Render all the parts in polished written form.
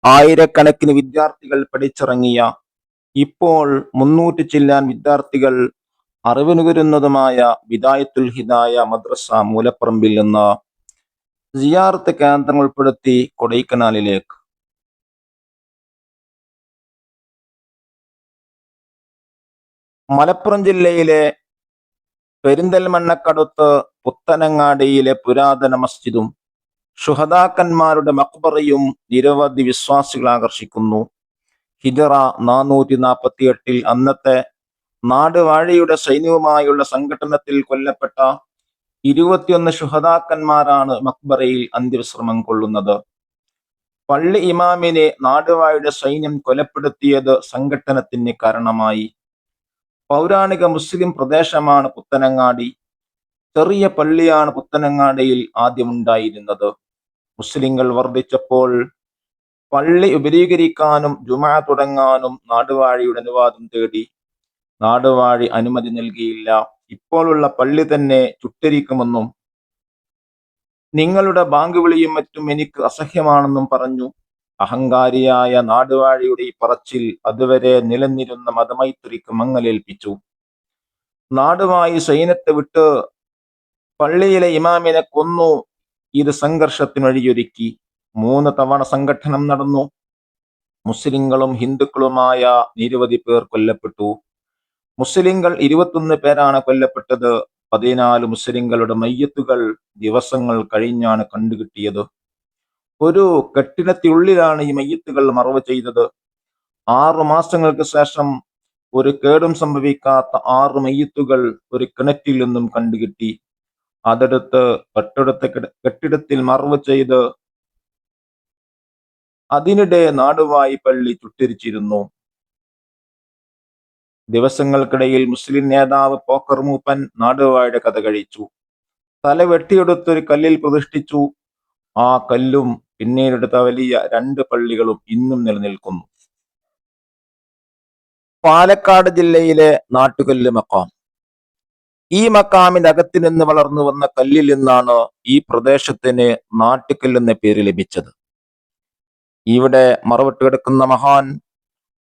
ആയിരക്കണക്കിന് വിദ്യാർത്ഥികൾ പഠിച്ചിറങ്ങിയ, ഇപ്പോൾ 300 ചില്ലാൻ വിദ്യാർത്ഥികൾ അറിവിനുകരുന്നതുമായ വിദായത്തുൽ ഹിദായ മദ്രസ മൂലപ്പറമ്പിൽ നിന്ന് സിയാറത്ത് കേന്ദ്രങ്ങൾ ഉൾപ്പെടുത്തി കൊടൈക്കനാലിലേക്ക്. മലപ്പുറം ജില്ലയിലെ പെരിന്തൽമണ്ണക്കടുത്ത് പുത്തനങ്ങാടിയിലെ പുരാതന മസ്ജിദും ശുഹദാക്കന്മാരുടെ മഖ്ബറയും നിരവധി വിശ്വാസികളെ ആകർഷിക്കുന്നു. ഹിജറ 448 അന്നത്തെ നാടുവാഴിയുടെ സൈന്യവുമായുള്ള സംഘട്ടനത്തിൽ കൊല്ലപ്പെട്ട 21 ശുഹദാക്കന്മാരാണ് മഖ്ബറയിൽ അന്ത്യവിശ്രമം കൊള്ളുന്നത്. പള്ളി ഇമാമിനെ നാടുവാഴിയുടെ സൈന്യം കൊലപ്പെടുത്തിയത് സംഘട്ടനത്തിന് കാരണമായി. പൗരാണിക മുസ്ലിം പ്രദേശമാണ് പുത്തനങ്ങാടി. ചെറിയ പള്ളിയാണ് പുത്തനങ്ങാടിയിൽ ആദ്യമുണ്ടായിരുന്നത്. മുസ്ലിങ്ങൾ വർദ്ധിച്ചപ്പോൾ പള്ളി വിപുലീകരിക്കാനും ജുമുഅ തുടങ്ങാനും നാടുവാഴിയുടെ അനുവാദം തേടി. നാടുവാഴി അനുമതി നൽകിയില്ല. ഇപ്പോഴുള്ള പള്ളി തന്നെ ചുട്ടരിക്കുമെന്നും നിങ്ങളുടെ ബാങ്ക് വിളിയും മറ്റും എനിക്ക് അസഹ്യമാണെന്നും പറഞ്ഞു. അഹങ്കാരിയായ നാടുവാഴിയുടെ ഈ പറച്ചിൽ അതുവരെ നിലനിരുന്ന മതമൈത്രിക്ക് മങ്ങലേൽപ്പിച്ചു. നാടുവാഴി സൈന്യത്തെ വിട്ട് പള്ളിയിലെ ഇമാമിനെ കൊന്നു. ഇത് സംഘർഷത്തിന് വഴിയൊരുക്കി. 3 തവണ സംഘട്ടനം നടന്നു. മുസ്ലിങ്ങളും ഹിന്ദുക്കളുമായ നിരവധി പേർ കൊല്ലപ്പെട്ടു. മുസ്ലിങ്ങൾ 21 പേരാണ് കൊല്ലപ്പെട്ടത്. 14 മുസ്ലിങ്ങളുടെ മയ്യത്തുകൾ ദിവസങ്ങൾ കഴിഞ്ഞാണ് കണ്ടുകിട്ടിയത്. ഒരു കെട്ടിടത്തിനുള്ളിലാണ് ഈ മയ്യത്തുകൾ മറവ് ചെയ്തത്. 6 മാസങ്ങൾക്ക് ശേഷം ഒരു കേടും സംഭവിക്കാത്ത 6 മയ്യത്തുകൾ ഒരു കിണറ്റിൽ നിന്നും കണ്ടുകിട്ടി. അതെടുത്ത് തൊട്ടടുത്ത കെട്ടിടത്തിൽ മറവ് ചെയ്ത് അതിനിടെ നാടുവാഴി പള്ളി ചുട്ടരിച്ചിരുന്നു. ദിവസങ്ങൾക്കിടയിൽ മുസ്ലിം നേതാവ് പോക്കർ മൂപ്പൻ നാടുവാഴിയുടെ കഥ കഴിച്ചു. തല വെട്ടിയെടുത്തൊരു കല്ലിൽ പ്രതിഷ്ഠിച്ചു. ആ കല്ലും പിന്നീടെടുത്ത വലിയ 2 പള്ളികളും ഇന്നും നിലനിൽക്കുന്നു. പാലക്കാട് ജില്ലയിലെ നാട്ടുകല്ല് മക്കാം. ഈ മക്കാമിന്റെ അകത്ത് നിന്ന് വളർന്നു വന്ന കല്ലിൽ നിന്നാണ് ഈ പ്രദേശത്തിന് നാട്ടുകല്ല് എന്ന പേര് ലഭിച്ചത്. ഇവിടെ മറവിട്ട് കിടക്കുന്ന മഹാൻ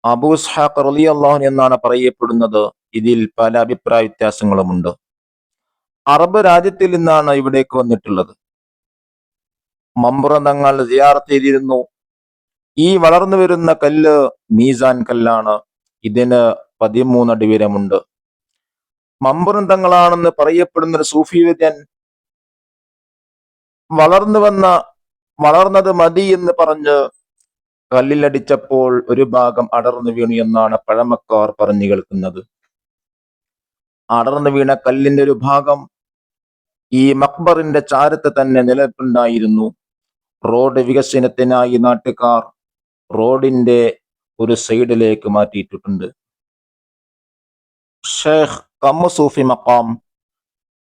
അബൂ ഇസ്ഹാഖ് റളിയല്ലാഹു അൻഹു എന്നാണ് പറയപ്പെടുന്നത്. ഇതിൽ പല അഭിപ്രായ വ്യത്യാസങ്ങളുമുണ്ട്. അറബ് രാജ്യത്തിൽ നിന്നാണ് ഇവിടേക്ക് വന്നിട്ടുള്ളത്. മമ്പുറം തങ്ങൾ സിയാറത്ത് ചെയ്തിരുന്നു. ഈ വളർന്നു വരുന്ന കല്ല് മീസാൻ കല്ലാണ്. ഇതിന് 13 അടി ഉയരമുണ്ട്. മമ്പുറം തങ്ങളാണെന്ന് പറയപ്പെടുന്ന ഒരു സൂഫി വിദ്യൻ വളർന്നത് മതി എന്ന് പറഞ്ഞ് കല്ലിലടിച്ചപ്പോൾ ഒരു ഭാഗം അടർന്നു വീണു എന്നാണ് പഴമക്കാർ പറഞ്ഞു കേൾക്കുന്നത്. അടർന്നു വീണ കല്ലിന്റെ ഒരു ഭാഗം ഈ മഖ്ബറിന്റെ ചാരത്ത് തന്നെ നിലനിൽപ്പുണ്ടായിരുന്നു. റോഡ് വികസനത്തിനായി നാട്ടുകാർ റോഡിന്റെ ഒരു സൈഡിലേക്ക് മാറ്റിയിട്ടുണ്ട്. ഷേഖ് കമ്മു സൂഫി മക്കാം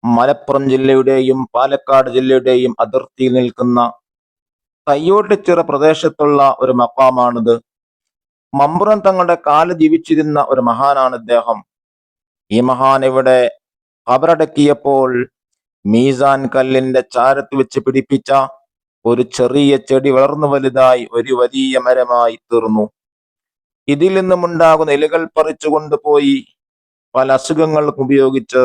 മലപ്പുറം ജില്ലയുടെയും പാലക്കാട് ജില്ലയുടെയും അതിർത്തിയിൽ നിൽക്കുന്ന കയ്യോട്ടിച്ചിറ പ്രദേശത്തുള്ള ഒരു മക്കാമാണിത്. മമ്പുറം തങ്ങളുടെ കാല് ജീവിച്ചിരുന്ന ഒരു മഹാനാണ് ഇദ്ദേഹം. ഈ മഹാൻ ഇവിടെ ഖബറടക്കിയപ്പോൾ മീസാൻ കല്ലിന്റെ ചാരത്ത് വെച്ച് പിടിപ്പിച്ച ഒരു ചെറിയ ചെടി വളർന്നു വലുതായി ഒരു വലിയ മരമായി തീർന്നു. ഇതിൽ നിന്നുമുണ്ടാകുന്ന ഇലകൾ പറിച്ചു കൊണ്ടുപോയി പല അസുഖങ്ങൾക്കും ഉപയോഗിച്ച്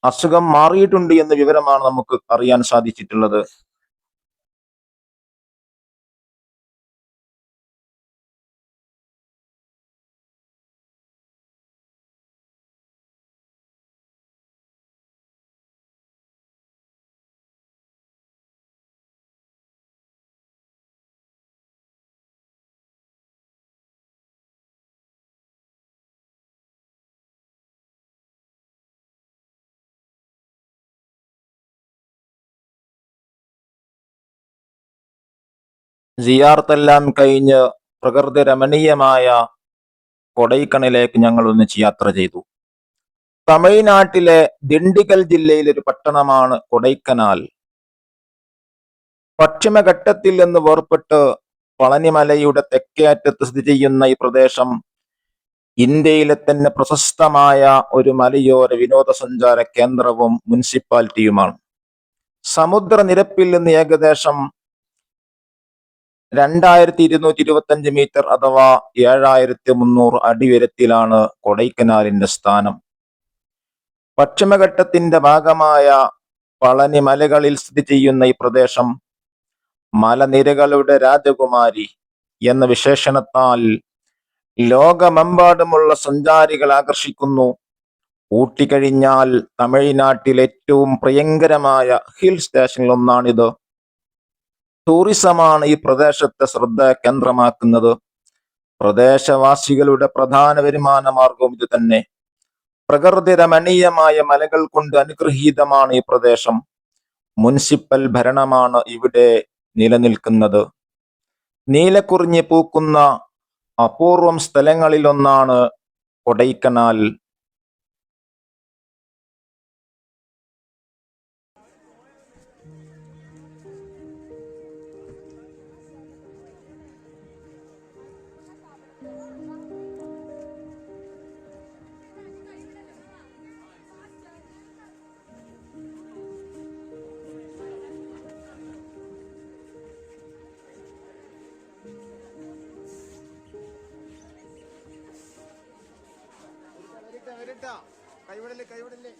അസുഖം മാറിയിട്ടുണ്ട് എന്ന വിവരമാണ് നമുക്ക് അറിയാൻ സാധിച്ചിട്ടുള്ളത്. സിയാറത്തെല്ലാം കഴിഞ്ഞ് പ്രകൃതി രമണീയമായ കൊടൈക്കനാലിലേക്ക് ഞങ്ങൾ ഒന്നിച്ച് യാത്ര ചെയ്തു. തമിഴ്നാട്ടിലെ ദിണ്ടിഗൽ ജില്ലയിലെ ഒരു പട്ടണമാണ് കൊടൈക്കനാൽ. പശ്ചിമഘട്ടത്തിൽ നിന്ന് വേർപെട്ട് പളനിമലയുടെ തെക്കേ അറ്റത്ത് സ്ഥിതി ചെയ്യുന്ന ഈ പ്രദേശം ഇന്ത്യയിലെ തന്നെ പ്രശസ്തമായ ഒരു മലയോര വിനോദസഞ്ചാര കേന്ദ്രവും മുനിസിപ്പാലിറ്റിയുമാണ്. സമുദ്രനിരപ്പിൽ നിന്ന് ഏകദേശം 2225 മീറ്റർ അഥവാ 7300 അടി ഉയരത്തിലാണ് കൊടൈക്കനാലിന്റെ സ്ഥാനം. പശ്ചിമഘട്ടത്തിന്റെ ഭാഗമായ പളനി മലകളിൽ സ്ഥിതി ചെയ്യുന്ന ഈ പ്രദേശം മലനിരകളുടെ രാജകുമാരി എന്ന വിശേഷണത്താൽ ലോകമെമ്പാടുമുള്ള സഞ്ചാരികൾ ആകർഷിക്കുന്നു. ഊട്ടി കഴിഞ്ഞാൽ തമിഴ്നാട്ടിൽ ഏറ്റവും പ്രിയങ്കരമായ ഹിൽ സ്റ്റേഷനിൽ ഒന്നാണിത്. ടൂറിസമാണ് ഈ പ്രദേശത്തെ ശ്രദ്ധ കേന്ദ്രമാക്കുന്നത്. പ്രദേശവാസികളുടെ പ്രധാന വരുമാന മാർഗവും ഇത് തന്നെ. പ്രകൃതി രമണീയമായ മലകൾ കൊണ്ട് അനുഗ്രഹീതമാണ് ഈ പ്രദേശം. മുനിസിപ്പൽ ഭരണമാണ് ഇവിടെ നിലനിൽക്കുന്നത്. നീലക്കുറിഞ്ഞി പൂക്കുന്ന അപൂർവം സ്ഥലങ്ങളിലൊന്നാണ് കൊടൈക്കനാൽ. കൈവിടല്ലേ